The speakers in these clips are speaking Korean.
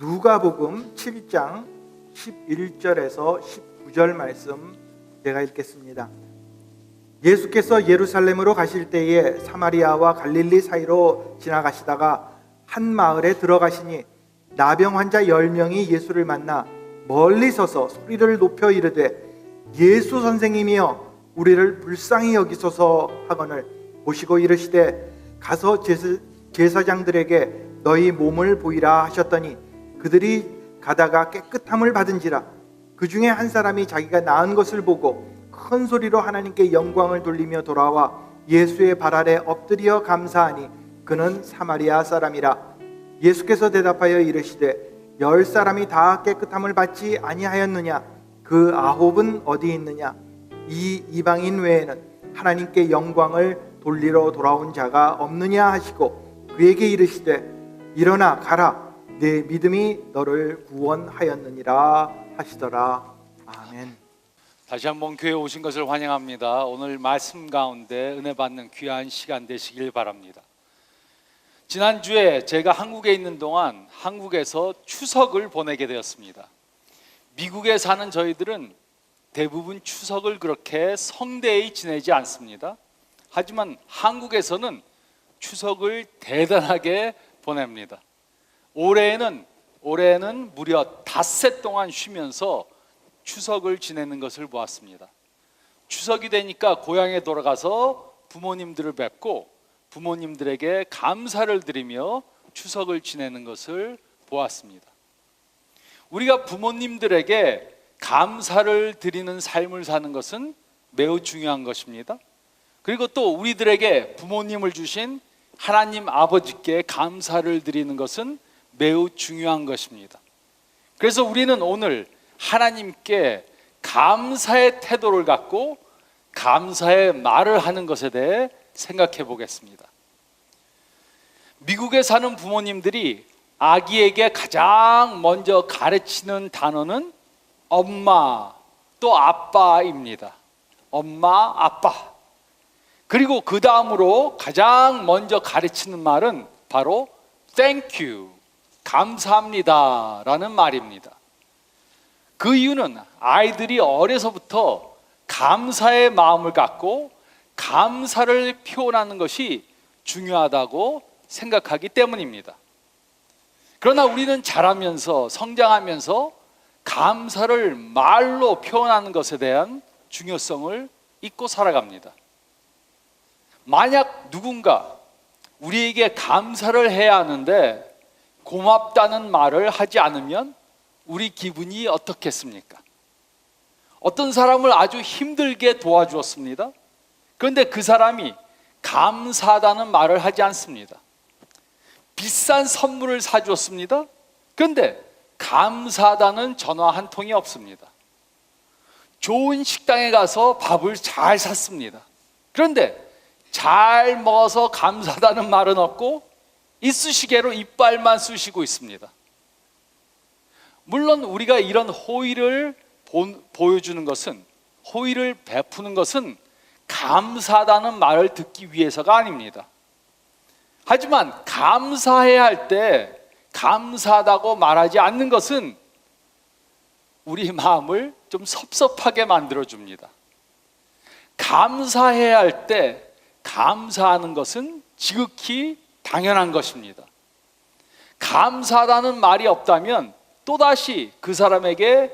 누가복음 7장 11절에서 19절 말씀 제가 읽겠습니다. 예수께서 예루살렘으로 가실 때에 사마리아와 갈릴리 사이로 지나가시다가 한 마을에 들어가시니 나병 환자 10명이 예수를 만나 멀리 서서 소리를 높여 이르되 예수 선생님이여 우리를 불쌍히 여기소서 하거늘 보시고 이르시되 가서 제사장들에게 너희 몸을 보이라 하셨더니 그들이 가다가 깨끗함을 받은지라. 그 중에 한 사람이 자기가 나은 것을 보고 큰 소리로 하나님께 영광을 돌리며 돌아와 예수의 발 아래 엎드려 감사하니 그는 사마리아 사람이라. 예수께서 대답하여 이르시되 10사람이 다 깨끗함을 받지 아니하였느냐? 그 9은 어디 있느냐? 이 이방인 외에는 하나님께 영광을 돌리러 돌아온 자가 없느냐 하시고 그에게 이르시되 일어나 가라, 내 믿음이 너를 구원하였느니라 하시더라. 아멘. 다시 한번 교회에 오신 것을 환영합니다. 오늘 말씀 가운데 은혜 받는 귀한 시간 되시길 바랍니다. 지난주에 제가 한국에 있는 동안 한국에서 추석을 보내게 되었습니다. 미국에 사는 저희들은 대부분 추석을 그렇게 성대히 지내지 않습니다. 하지만 한국에서는 추석을 대단하게 보냅니다. 올해는 무려 닷새 동안 쉬면서 추석을 지내는 것을 보았습니다. 추석이 되니까 고향에 돌아가서 부모님들을 뵙고 부모님들에게 감사를 드리며 추석을 지내는 것을 보았습니다. 우리가 부모님들에게 감사를 드리는 삶을 사는 것은 매우 중요한 것입니다. 그리고 또 우리들에게 부모님을 주신 하나님 아버지께 감사를 드리는 것은 매우 중요한 것입니다. 그래서 우리는 오늘 하나님께 감사의 태도를 갖고 감사의 말을 하는 것에 대해 생각해 보겠습니다. 미국에 사는 부모님들이 아기에게 가장 먼저 가르치는 단어는 엄마 또 아빠입니다. 엄마, 아빠. 그리고 그 다음으로 가장 먼저 가르치는 말은 바로 Thank you, 감사합니다 라는 말입니다. 그 이유는 아이들이 어려서부터 감사의 마음을 갖고 감사를 표현하는 것이 중요하다고 생각하기 때문입니다. 그러나 우리는 자라면서 성장하면서 감사를 말로 표현하는 것에 대한 중요성을 잊고 살아갑니다. 만약 누군가 우리에게 감사를 해야 하는데 고맙다는 말을 하지 않으면 우리 기분이 어떻겠습니까? 어떤 사람을 아주 힘들게 도와주었습니다. 그런데 그 사람이 감사하다는 말을 하지 않습니다. 비싼 선물을 사주었습니다. 그런데 감사하다는 전화 한 통이 없습니다. 좋은 식당에 가서 밥을 잘 샀습니다. 그런데 잘 먹어서 감사하다는 말은 없고 이쑤시개로 이빨만 쑤시고 있습니다. 물론 우리가 이런 호의를 보여주는 것은, 호의를 베푸는 것은 감사하다는 말을 듣기 위해서가 아닙니다. 하지만 감사해야 할 때 감사하다고 말하지 않는 것은 우리 마음을 좀 섭섭하게 만들어줍니다. 감사해야 할 때 감사하는 것은 지극히 당연한 것입니다. 감사하다는 말이 없다면 또다시 그 사람에게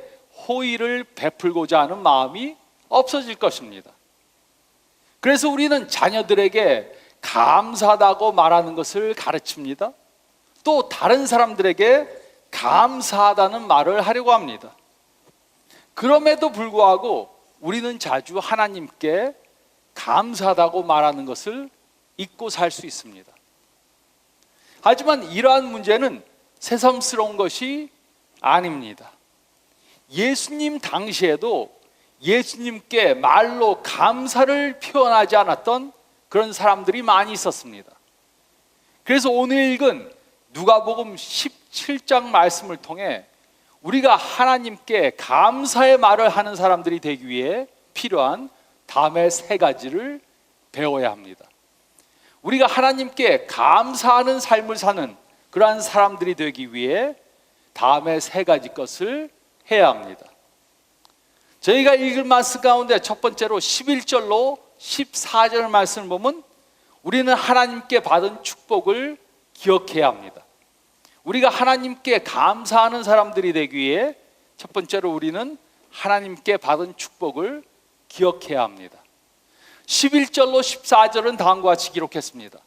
호의를 베풀고자 하는 마음이 없어질 것입니다. 그래서 우리는 자녀들에게 감사하다고 말하는 것을 가르칩니다. 또 다른 사람들에게 감사하다는 말을 하려고 합니다. 그럼에도 불구하고 우리는 자주 하나님께 감사하다고 말하는 것을 잊고 살 수 있습니다. 하지만 이러한 문제는 새삼스러운 것이 아닙니다. 예수님 당시에도 예수님께 말로 감사를 표현하지 않았던 그런 사람들이 많이 있었습니다. 그래서 오늘 읽은 누가복음 17장 말씀을 통해 우리가 하나님께 감사의 말을 하는 사람들이 되기 위해 필요한 다음의 3가지를 배워야 합니다. 우리가 하나님께 감사하는 삶을 사는 그러한 사람들이 되기 위해 다음에 세 가지 것을 해야 합니다. 저희가 읽을 말씀 가운데 첫 번째로 11절로 14절 말씀을 보면 우리는 하나님께 받은 축복을 기억해야 합니다. 우리가 하나님께 감사하는 사람들이 되기 위해 첫 번째로 우리는 하나님께 받은 축복을 기억해야 합니다. 11절로 14절은 다음과 같이 기록했습니다.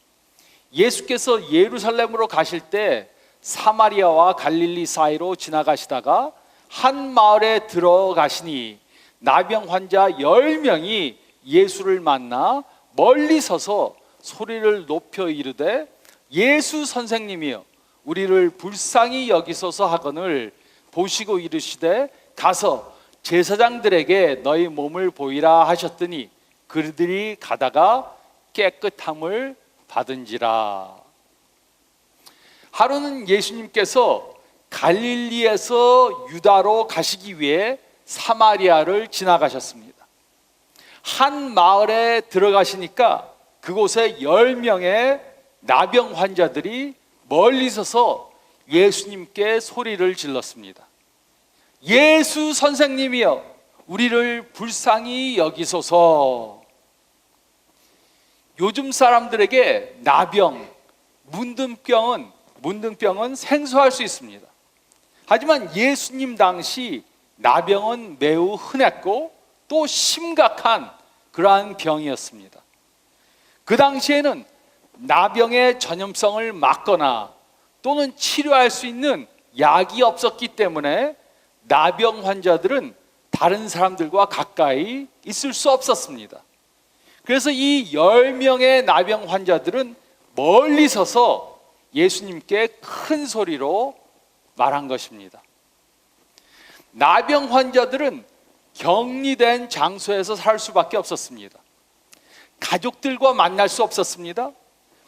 예수께서 예루살렘으로 가실 때 사마리아와 갈릴리 사이로 지나가시다가 한 마을에 들어가시니 나병 환자 10명이 예수를 만나 멀리 서서 소리를 높여 이르되 예수 선생님이여 우리를 불쌍히 여기소서 하거늘 보시고 이르시되 가서 제사장들에게 너희 몸을 보이라 하셨더니 그들이 가다가 깨끗함을 받은지라. 하루는 예수님께서 갈릴리에서 유다로 가시기 위해 사마리아를 지나가셨습니다. 한 마을에 들어가시니까 그곳에 10명의 나병 환자들이 멀리 서서 예수님께 소리를 질렀습니다. 예수 선생님이여 우리를 불쌍히 여기소서. 요즘 사람들에게 나병, 문둥병은 생소할 수 있습니다. 하지만 예수님 당시 나병은 매우 흔했고 또 심각한 그러한 병이었습니다. 그 당시에는 나병의 전염성을 막거나 또는 치료할 수 있는 약이 없었기 때문에 나병 환자들은 다른 사람들과 가까이 있을 수 없었습니다. 그래서 이 10명의 나병 환자들은 멀리 서서 예수님께 큰 소리로 말한 것입니다. 나병 환자들은 격리된 장소에서 살 수밖에 없었습니다. 가족들과 만날 수 없었습니다.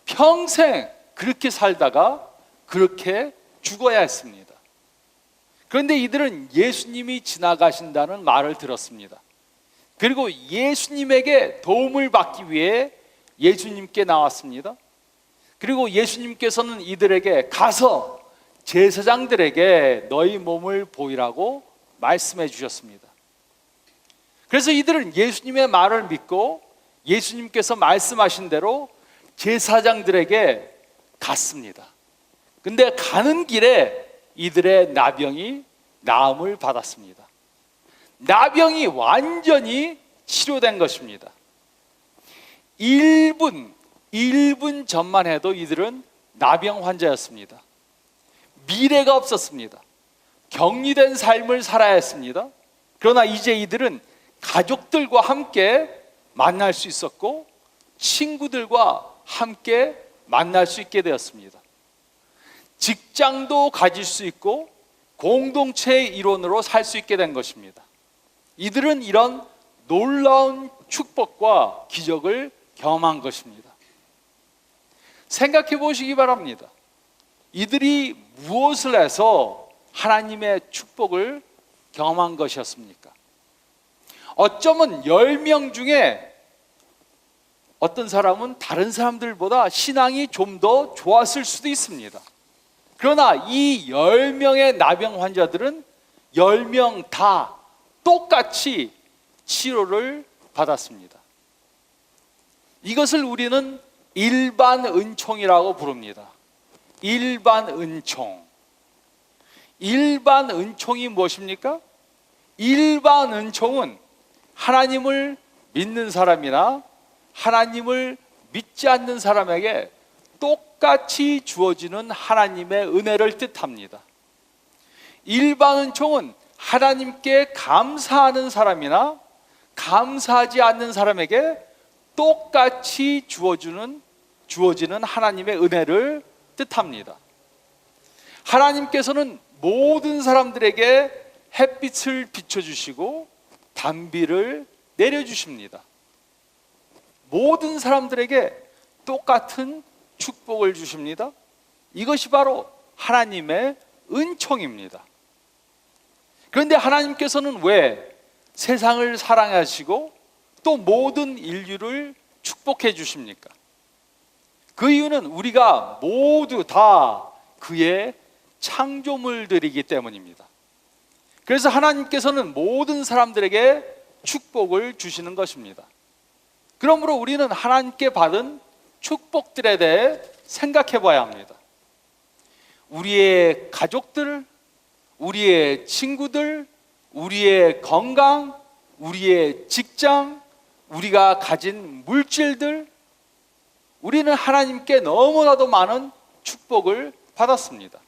평생 그렇게 살다가 그렇게 죽어야 했습니다. 그런데 이들은 예수님이 지나가신다는 말을 들었습니다. 그리고 예수님에게 도움을 받기 위해 예수님께 나왔습니다. 그리고 예수님께서는 이들에게 가서 제사장들에게 너희 몸을 보이라고 말씀해 주셨습니다. 그래서 이들은 예수님의 말을 믿고 예수님께서 말씀하신 대로 제사장들에게 갔습니다. 근데 가는 길에 이들의 나병이 나음을 받았습니다. 나병이 완전히 치료된 것입니다. 1분 전만 해도 이들은 나병 환자였습니다. 미래가 없었습니다. 격리된 삶을 살아야 했습니다. 그러나 이제 이들은 가족들과 함께 만날 수 있었고 친구들과 함께 만날 수 있게 되었습니다. 직장도 가질 수 있고 공동체의 일원으로 살 수 있게 된 것입니다. 이들은 이런 놀라운 축복과 기적을 경험한 것입니다. 생각해 보시기 바랍니다. 이들이 무엇을 해서 하나님의 축복을 경험한 것이었습니까? 어쩌면 10명 중에 어떤 사람은 다른 사람들보다 신앙이 좀 더 좋았을 수도 있습니다. 그러나 이 10명의 나병 환자들은 10명 다 똑같이 치료를 받았습니다. 이것을 우리는 일반 은총이라고 부릅니다. 일반 은총. 일반 은총이 무엇입니까? 일반 은총은 하나님을 믿는 사람이나 하나님을 믿지 않는 사람에게 똑같이 주어지는 하나님의 은혜를 뜻합니다. 일반 은총은 하나님께 감사하는 사람이나 감사하지 않는 사람에게 똑같이 주어지는 하나님의 은혜를 뜻합니다. 하나님께서는 모든 사람들에게 햇빛을 비춰주시고 단비를 내려주십니다. 모든 사람들에게 똑같은 축복을 주십니다. 이것이 바로 하나님의 은총입니다. 그런데 하나님께서는 왜 세상을 사랑하시고 또 모든 인류를 축복해 주십니까? 그 이유는 우리가 모두 다 그의 창조물들이기 때문입니다. 그래서 하나님께서는 모든 사람들에게 축복을 주시는 것입니다. 그러므로 우리는 하나님께 받은 축복들에 대해 생각해 봐야 합니다. 우리의 가족들, 우리의 친구들, 우리의 건강, 우리의 직장, 우리가 가진 물질들, 우리는 하나님께 너무나도 많은 축복을 받았습니다.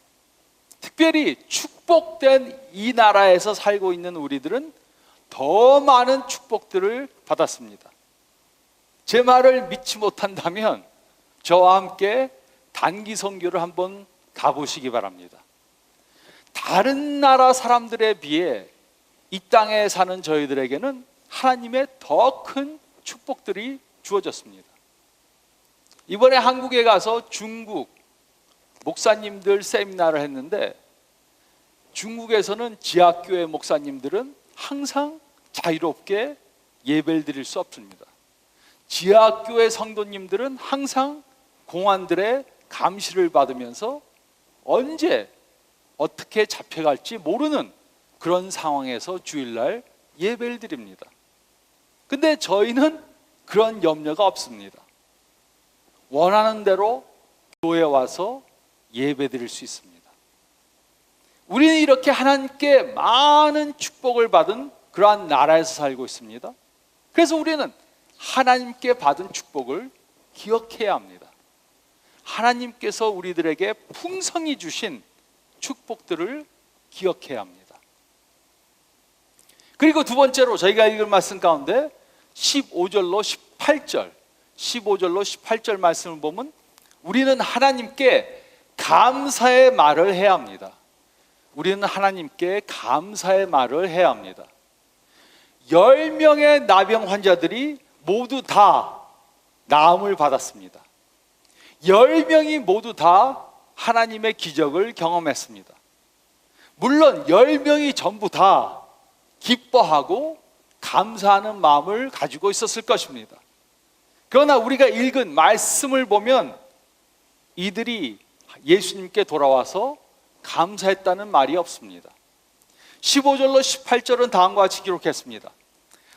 특별히 축복된 이 나라에서 살고 있는 우리들은 더 많은 축복들을 받았습니다. 제 말을 믿지 못한다면 저와 함께 단기 선교를 한번 가보시기 바랍니다. 다른 나라 사람들에 비해 이 땅에 사는 저희들에게는 하나님의 더 큰 축복들이 주어졌습니다. 이번에 한국에 가서 중국 목사님들 세미나를 했는데, 중국에서는 지하교회 목사님들은 항상 자유롭게 예배를 드릴 수 없습니다. 지하교회 성도님들은 항상 공안들의 감시를 받으면서 언제 어떻게 잡혀갈지 모르는 그런 상황에서 주일날 예배를 드립니다. 근데 저희는 그런 염려가 없습니다. 원하는 대로 교회에 와서 예배 드릴 수 있습니다. 우리는 이렇게 하나님께 많은 축복을 받은 그러한 나라에서 살고 있습니다. 그래서 우리는 하나님께 받은 축복을 기억해야 합니다. 하나님께서 우리들에게 풍성히 주신 축복들을 기억해야 합니다. 그리고 두 번째로 저희가 읽은 말씀 가운데 15절로 18절 말씀을 보면 우리는 하나님께 감사의 말을 해야 합니다. 우리는 하나님께 감사의 말을 해야 합니다. 10명의 나병 환자들이 모두 다 나음을 받았습니다. 10명이 모두 다 하나님의 기적을 경험했습니다. 물론 10명이 전부 다 기뻐하고 감사하는 마음을 가지고 있었을 것입니다. 그러나 우리가 읽은 말씀을 보면 이들이 예수님께 돌아와서 감사했다는 말이 없습니다. 15절로 18절은 다음과 같이 기록했습니다.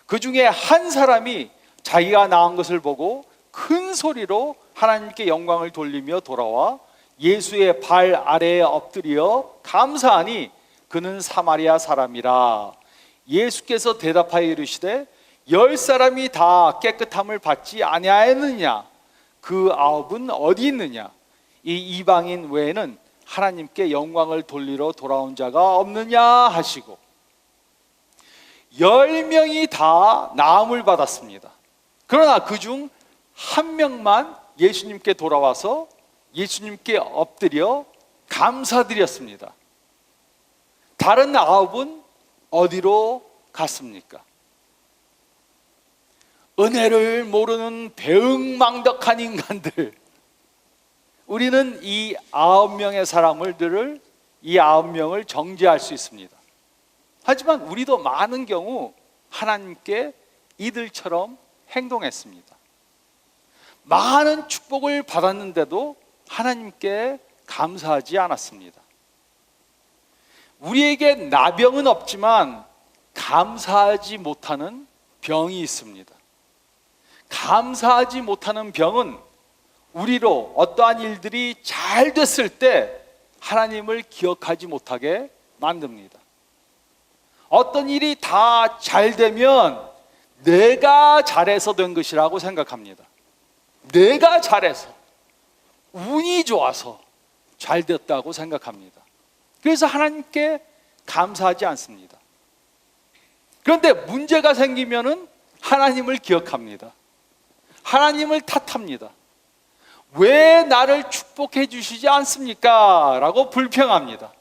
그 중에 한 사람이 자기가 나은 것을 보고 큰 소리로 하나님께 영광을 돌리며 돌아와 예수의 발 아래에 엎드려 감사하니 그는 사마리아 사람이라. 예수께서 대답하여 이르시되 10사람이 다 깨끗함을 받지 아니하였느냐? 그 9은 어디 있느냐? 이 이방인 외에는 하나님께 영광을 돌리러 돌아온 자가 없느냐 하시고, 10명이 다 나음을 받았습니다. 그러나 그중 한 명만 예수님께 돌아와서 예수님께 엎드려 감사드렸습니다. 다른 9은 어디로 갔습니까? 은혜를 모르는 배은망덕한 인간들. 우리는 이 9명의 사람들을, 이 9명을 정죄할 수 있습니다. 하지만 우리도 많은 경우 하나님께 이들처럼 행동했습니다. 많은 축복을 받았는데도 하나님께 감사하지 않았습니다. 우리에게 나병은 없지만 감사하지 못하는 병이 있습니다. 감사하지 못하는 병은 우리로 어떠한 일들이 잘 됐을 때 하나님을 기억하지 못하게 만듭니다. 어떤 일이 다 잘 되면 내가 잘해서 된 것이라고 생각합니다. 내가 잘해서, 운이 좋아서 잘 됐다고 생각합니다. 그래서 하나님께 감사하지 않습니다. 그런데 문제가 생기면은 하나님을 기억합니다. 하나님을 탓합니다. 왜 나를 축복해 주시지 않습니까? 라고 불평합니다.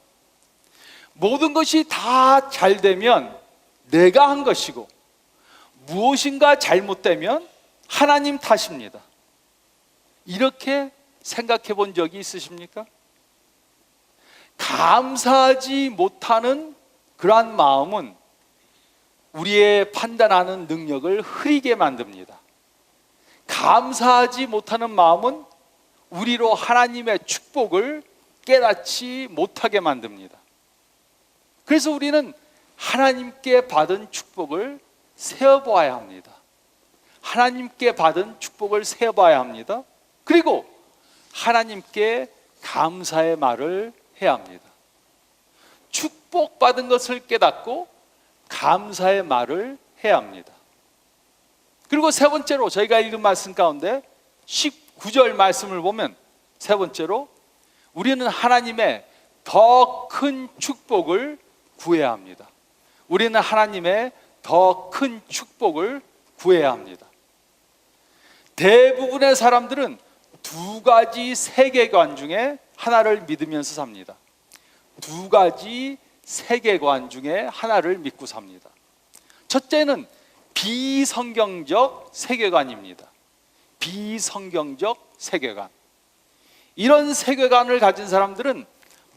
모든 것이 다 잘 되면 내가 한 것이고, 무엇인가 잘못되면 하나님 탓입니다. 이렇게 생각해 본 적이 있으십니까? 감사하지 못하는 그러한 마음은 우리의 판단하는 능력을 흐리게 만듭니다. 감사하지 못하는 마음은 우리로 하나님의 축복을 깨닫지 못하게 만듭니다. 그래서 우리는 하나님께 받은 축복을 세어보아야 합니다. 하나님께 받은 축복을 세어봐야 합니다. 그리고 하나님께 감사의 말을 해야 합니다. 축복받은 것을 깨닫고 감사의 말을 해야 합니다. 그리고 세 번째로 저희가 읽은 말씀 가운데 19절 말씀을 보면 세 번째로 우리는 하나님의 더 큰 축복을 구해야 합니다. 우리는 하나님의 더 큰 축복을 구해야 합니다. 대부분의 사람들은 두 가지 세계관 중에 하나를 믿으면서 삽니다. 두 가지 세계관 중에 하나를 믿고 삽니다. 첫째는 비성경적 세계관입니다. 비성경적 세계관. 이런 세계관을 가진 사람들은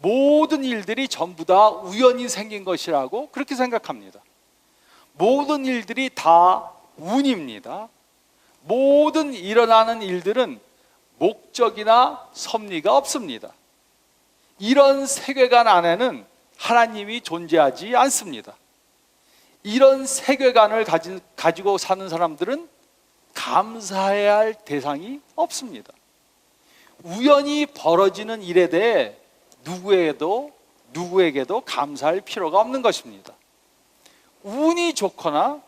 모든 일들이 전부 다 우연히 생긴 것이라고 그렇게 생각합니다. 모든 일들이 다 운입니다. 모든 일어나는 일들은 목적이나 섭리가 없습니다. 이런 세계관 안에는 하나님이 존재하지 않습니다. 이런 세계관을 가지고 사는 사람들은 감사해야 할 대상이 없습니다. 우연히 벌어지는 일에 대해 누구에게도 감사할 필요가 없는 것입니다. 운이 좋거나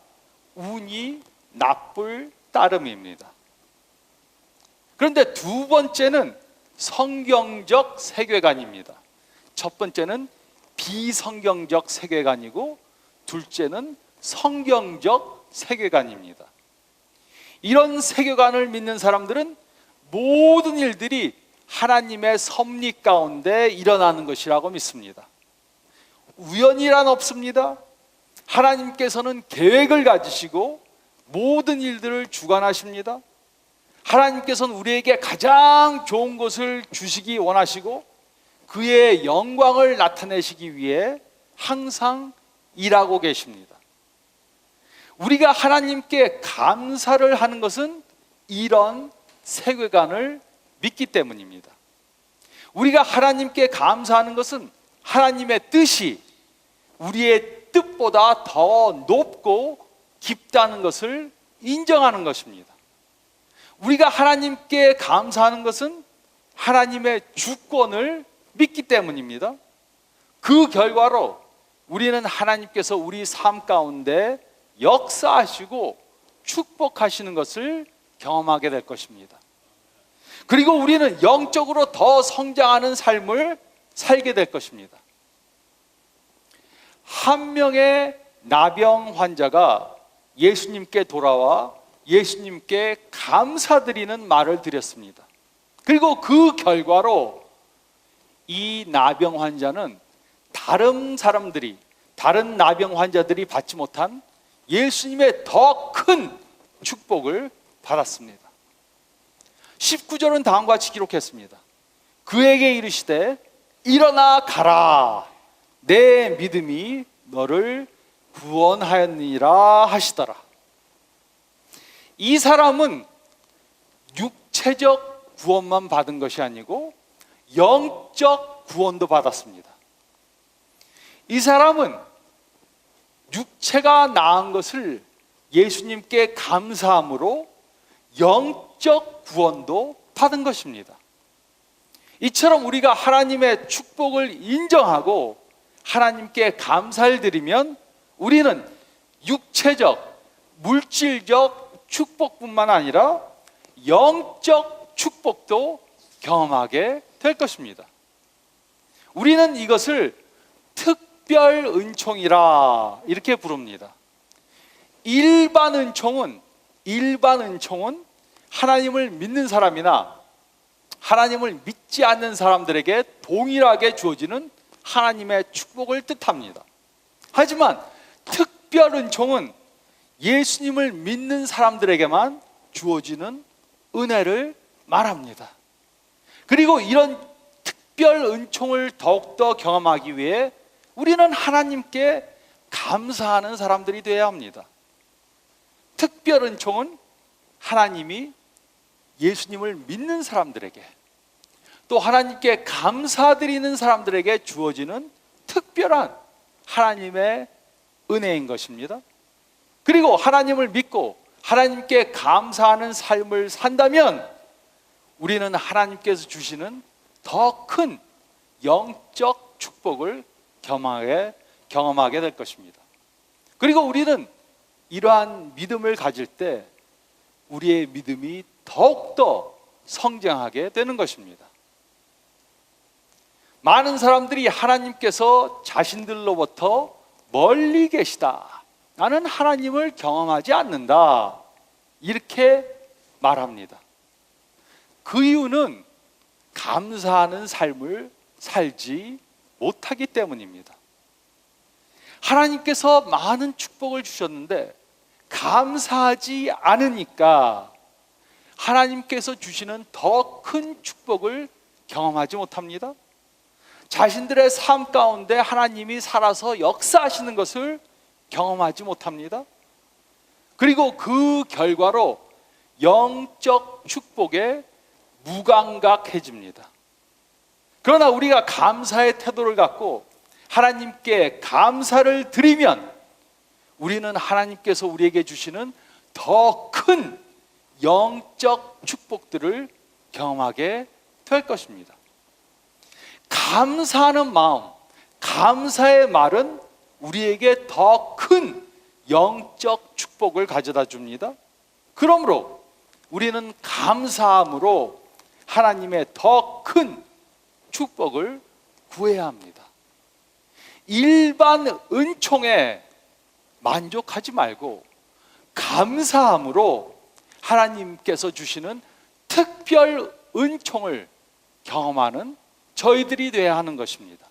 운이 나쁠 따름입니다. 그런데 두 번째는 성경적 세계관입니다. 첫 번째는 비성경적 세계관이고 둘째는 성경적 세계관입니다. 이런 세계관을 믿는 사람들은 모든 일들이 하나님의 섭리 가운데 일어나는 것이라고 믿습니다. 우연이란 없습니다. 하나님께서는 계획을 가지시고 모든 일들을 주관하십니다. 하나님께서는 우리에게 가장 좋은 것을 주시기 원하시고 그의 영광을 나타내시기 위해 항상 일하고 계십니다. 우리가 하나님께 감사를 하는 것은 이런 세계관을 믿기 때문입니다. 우리가 하나님께 감사하는 것은 하나님의 뜻이 우리의 뜻보다 더 높고 깊다는 것을 인정하는 것입니다. 우리가 하나님께 감사하는 것은 하나님의 주권을 믿기 때문입니다. 그 결과로 우리는 하나님께서 우리 삶 가운데 역사하시고 축복하시는 것을 경험하게 될 것입니다. 그리고 우리는 영적으로 더 성장하는 삶을 살게 될 것입니다. 한 명의 나병 환자가 예수님께 돌아와 예수님께 감사드리는 말을 드렸습니다. 그리고 그 결과로 이 나병 환자는 다른 나병 환자들이 받지 못한 예수님의 더 큰 축복을 받았습니다. 19절은 다음과 같이 기록했습니다. 그에게 이르시되 일어나 가라, 내 믿음이 너를 구원하였느니라 하시더라. 이 사람은 육체적 구원만 받은 것이 아니고 영적 구원도 받았습니다. 이 사람은 육체가 나은 것을 예수님께 감사함으로 영적 구원도 받은 것입니다. 이처럼 우리가 하나님의 축복을 인정하고 하나님께 감사를 드리면 우리는 육체적, 물질적 축복뿐만 아니라 영적 축복도 경험하게 될 것입니다. 우리는 이것을 특별 은총이라 이렇게 부릅니다. 일반 은총은 하나님을 믿는 사람이나 하나님을 믿지 않는 사람들에게 동일하게 주어지는 하나님의 축복을 뜻합니다. 하지만 특별 은총은 예수님을 믿는 사람들에게만 주어지는 은혜를 말합니다. 그리고 이런 특별 은총을 더욱더 경험하기 위해 우리는 하나님께 감사하는 사람들이 되어야 합니다. 특별 은총은 하나님이 예수님을 믿는 사람들에게, 또 하나님께 감사드리는 사람들에게 주어지는 특별한 하나님의 은혜인 것입니다. 그리고 하나님을 믿고 하나님께 감사하는 삶을 산다면 우리는 하나님께서 주시는 더 큰 영적 축복을 경험하게 될 것입니다. 그리고 우리는 이러한 믿음을 가질 때 우리의 믿음이 더욱더 성장하게 되는 것입니다. 많은 사람들이 하나님께서 자신들로부터 멀리 계시다, 나는 하나님을 경험하지 않는다, 이렇게 말합니다. 그 이유는 감사하는 삶을 살지 못하기 때문입니다. 하나님께서 많은 축복을 주셨는데 감사하지 않으니까 하나님께서 주시는 더 큰 축복을 경험하지 못합니다. 자신들의 삶 가운데 하나님이 살아서 역사하시는 것을 경험하지 못합니다. 그리고 그 결과로 영적 축복에 무감각해집니다. 그러나 우리가 감사의 태도를 갖고 하나님께 감사를 드리면 우리는 하나님께서 우리에게 주시는 더 큰 영적 축복들을 경험하게 될 것입니다. 감사하는 마음, 감사의 말은 우리에게 더 큰 영적 축복을 가져다 줍니다. 그러므로 우리는 감사함으로 하나님의 더 큰 축복을 구해야 합니다. 일반 은총에 만족하지 말고 감사함으로 하나님께서 주시는 특별 은총을 경험하는 저희들이 되어야 하는 것입니다.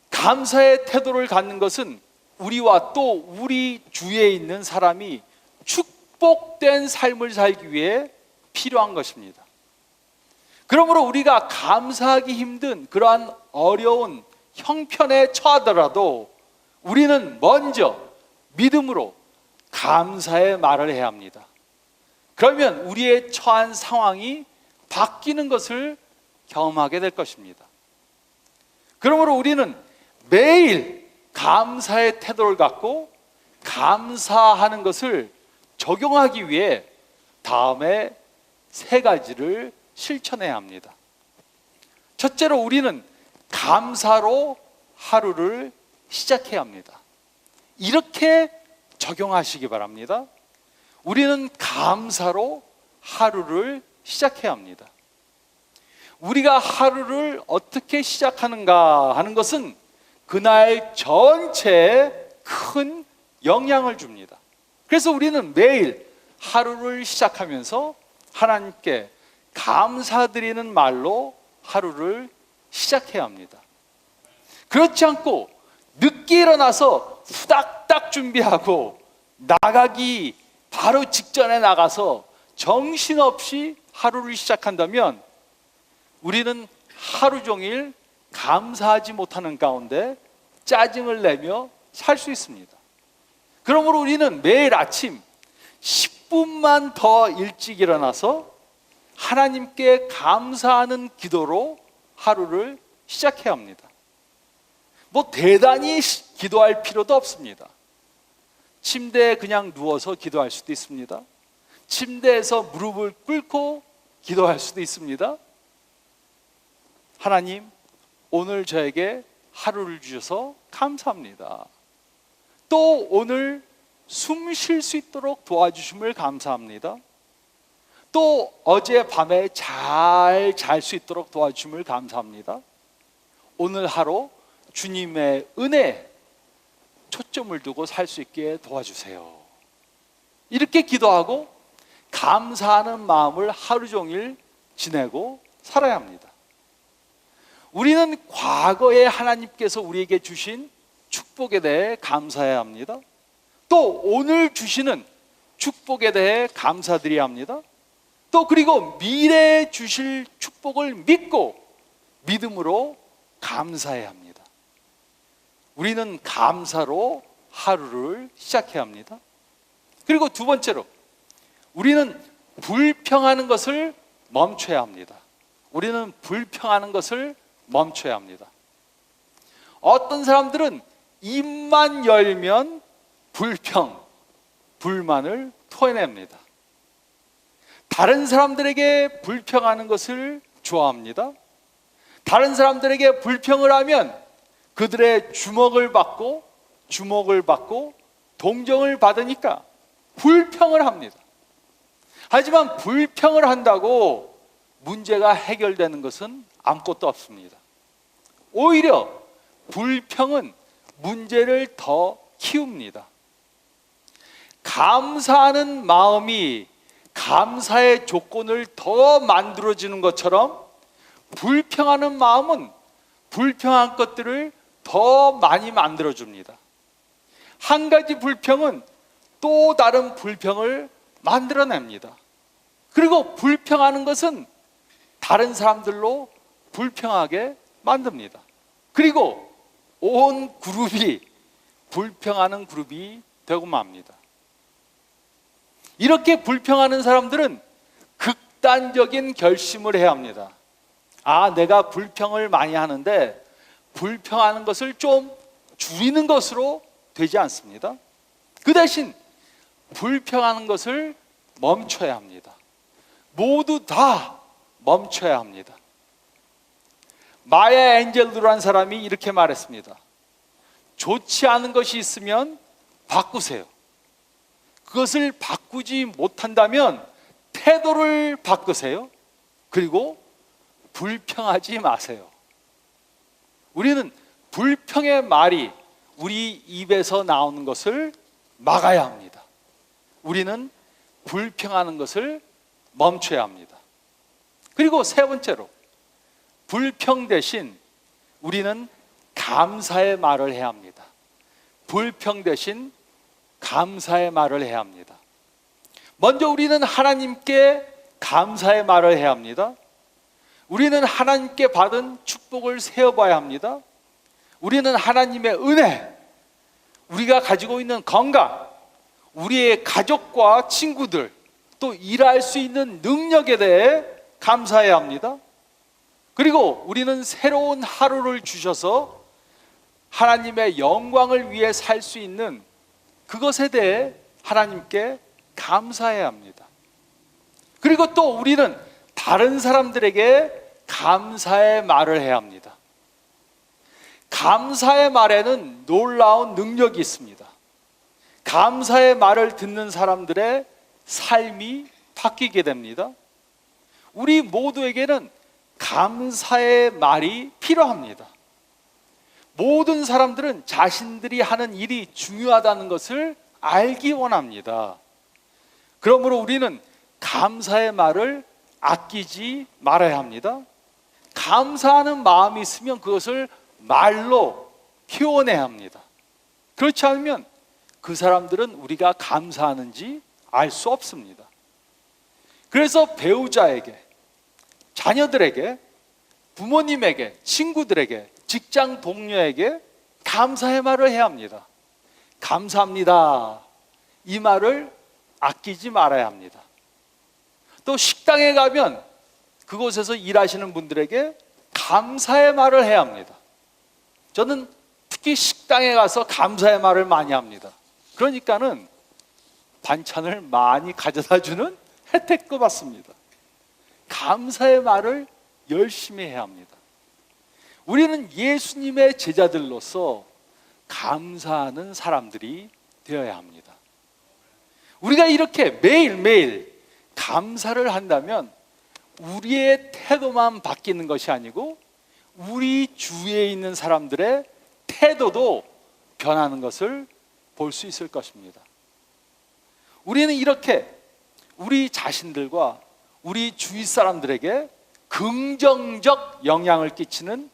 감사의 태도를 갖는 것은 우리와 또 우리 주위에 있는 사람이 축복된 삶을 살기 위해 필요한 것입니다. 그러므로 우리가 감사하기 힘든 그러한 어려운 형편에 처하더라도 우리는 먼저 믿음으로 감사의 말을 해야 합니다. 그러면 우리의 처한 상황이 바뀌는 것을 경험하게 될 것입니다. 그러므로 우리는 매일 감사의 태도를 갖고 감사하는 것을 적용하기 위해 다음에 3가지를 실천해야 합니다. 첫째로 우리는 감사로 하루를 시작해야 합니다. 이렇게 적용하시기 바랍니다. 우리는 감사로 하루를 시작해야 합니다. 우리가 하루를 어떻게 시작하는가 하는 것은 그날 전체에 큰 영향을 줍니다. 그래서 우리는 매일 하루를 시작하면서 하나님께 감사드리는 말로 하루를 시작해야 합니다. 그렇지 않고 늦게 일어나서 후닥닥 준비하고 나가기 바로 직전에 나가서 정신없이 하루를 시작한다면 우리는 하루 종일 감사하지 못하는 가운데 짜증을 내며 살 수 있습니다. 그러므로 우리는 매일 아침 10분만 더 일찍 일어나서 하나님께 감사하는 기도로 하루를 시작해야 합니다. 뭐 대단히 기도할 필요도 없습니다. 침대에 그냥 누워서 기도할 수도 있습니다. 침대에서 무릎을 꿇고 기도할 수도 있습니다. 하나님, 오늘 저에게 하루를 주셔서 감사합니다. 또 오늘 숨 쉴 수 있도록 도와주심을 감사합니다. 또 어제 밤에 잘 잘 수 있도록 도와주심을 감사합니다. 오늘 하루 주님의 은혜에 초점을 두고 살 수 있게 도와주세요. 이렇게 기도하고 감사하는 마음을 하루 종일 지내고 살아야 합니다. 우리는 과거에 하나님께서 우리에게 주신 축복에 대해 감사해야 합니다. 또 오늘 주시는 축복에 대해 감사드려야 합니다. 또 그리고 미래에 주실 축복을 믿고 믿음으로 감사해야 합니다. 우리는 감사로 하루를 시작해야 합니다. 그리고 두 번째로 우리는 불평하는 것을 멈춰야 합니다. 우리는 불평하는 것을 멈춰야 합니다. 어떤 사람들은 입만 열면 불평, 불만을 토해냅니다. 다른 사람들에게 불평하는 것을 좋아합니다. 다른 사람들에게 불평을 하면 그들의 주목을 받고 동정을 받으니까 불평을 합니다. 하지만 불평을 한다고 문제가 해결되는 것은 아무것도 없습니다. 오히려 불평은 문제를 더 키웁니다. 감사하는 마음이 감사의 조건을 더 만들어주는 것처럼 불평하는 마음은 불평한 것들을 더 많이 만들어줍니다. 한 가지 불평은 또 다른 불평을 만들어냅니다. 그리고 불평하는 것은 다른 사람들로 불평하게 만듭니다. 그리고 온 그룹이 불평하는 그룹이 되고 맙니다. 이렇게 불평하는 사람들은 극단적인 결심을 해야 합니다. 내가 불평을 많이 하는데 불평하는 것을 좀 줄이는 것으로 되지 않습니다. 그 대신 불평하는 것을 멈춰야 합니다. 모두 다 멈춰야 합니다. 마야 앤젤루라는 사람이 이렇게 말했습니다. 좋지 않은 것이 있으면 바꾸세요. 그것을 바꾸지 못한다면 태도를 바꾸세요. 그리고 불평하지 마세요. 우리는 불평의 말이 우리 입에서 나오는 것을 막아야 합니다. 우리는 불평하는 것을 멈춰야 합니다. 그리고 세 번째로, 불평 대신 우리는 감사의 말을 해야 합니다. 불평 대신 감사의 말을 해야 합니다. 먼저 우리는 하나님께 감사의 말을 해야 합니다. 우리는 하나님께 받은 축복을 세어봐야 합니다. 우리는 하나님의 은혜, 우리가 가지고 있는 건강, 우리의 가족과 친구들, 또 일할 수 있는 능력에 대해 감사해야 합니다. 그리고 우리는 새로운 하루를 주셔서 하나님의 영광을 위해 살 수 있는 그것에 대해 하나님께 감사해야 합니다. 그리고 또 우리는 다른 사람들에게 감사의 말을 해야 합니다. 감사의 말에는 놀라운 능력이 있습니다. 감사의 말을 듣는 사람들의 삶이 바뀌게 됩니다. 우리 모두에게는 감사의 말이 필요합니다. 모든 사람들은 자신들이 하는 일이 중요하다는 것을 알기 원합니다. 그러므로 우리는 감사의 말을 아끼지 말아야 합니다. 감사하는 마음이 있으면 그것을 말로 표현해야 합니다. 그렇지 않으면 그 사람들은 우리가 감사하는지 알 수 없습니다. 그래서 배우자에게, 자녀들에게, 부모님에게, 친구들에게, 직장 동료에게 감사의 말을 해야 합니다. 감사합니다. 이 말을 아끼지 말아야 합니다. 또 식당에 가면 그곳에서 일하시는 분들에게 감사의 말을 해야 합니다. 저는 특히 식당에 가서 감사의 말을 많이 합니다. 그러니까는 반찬을 많이 가져다 주는 혜택도 받습니다. 감사의 말을 열심히 해야 합니다. 우리는 예수님의 제자들로서 감사하는 사람들이 되어야 합니다. 우리가 이렇게 매일매일 감사를 한다면 우리의 태도만 바뀌는 것이 아니고 우리 주위에 있는 사람들의 태도도 변하는 것을 볼 수 있을 것입니다. 우리는 이렇게 우리 자신들과 우리 주위 사람들에게 긍정적 영향을 끼치는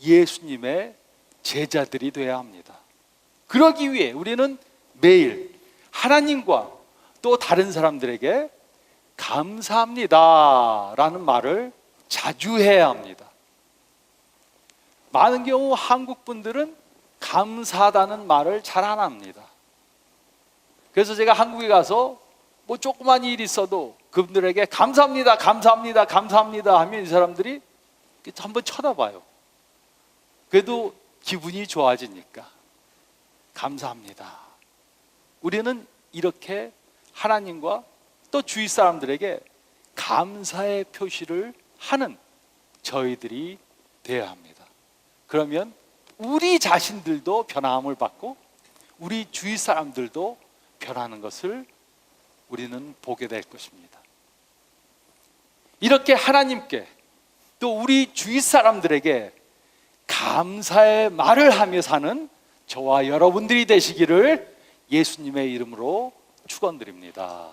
예수님의 제자들이 되어야 합니다. 그러기 위해 우리는 매일 하나님과 또 다른 사람들에게 감사합니다 라는 말을 자주 해야 합니다. 많은 경우 한국 분들은 감사하다는 말을 잘 안 합니다. 그래서 제가 한국에 가서 뭐 조그만 일이 있어도 그분들에게 감사합니다, 감사합니다, 감사합니다 하면 이 사람들이 한번 쳐다봐요. 그래도 기분이 좋아지니까 감사합니다. 우리는 이렇게 하나님과 또 주위 사람들에게 감사의 표시를 하는 저희들이 되어야 합니다. 그러면 우리 자신들도 변화함을 받고 우리 주위 사람들도 변하는 것을 우리는 보게 될 것입니다. 이렇게 하나님께 또 우리 주위 사람들에게 감사의 말을 하며 사는 저와 여러분들이 되시기를 예수님의 이름으로 축원드립니다.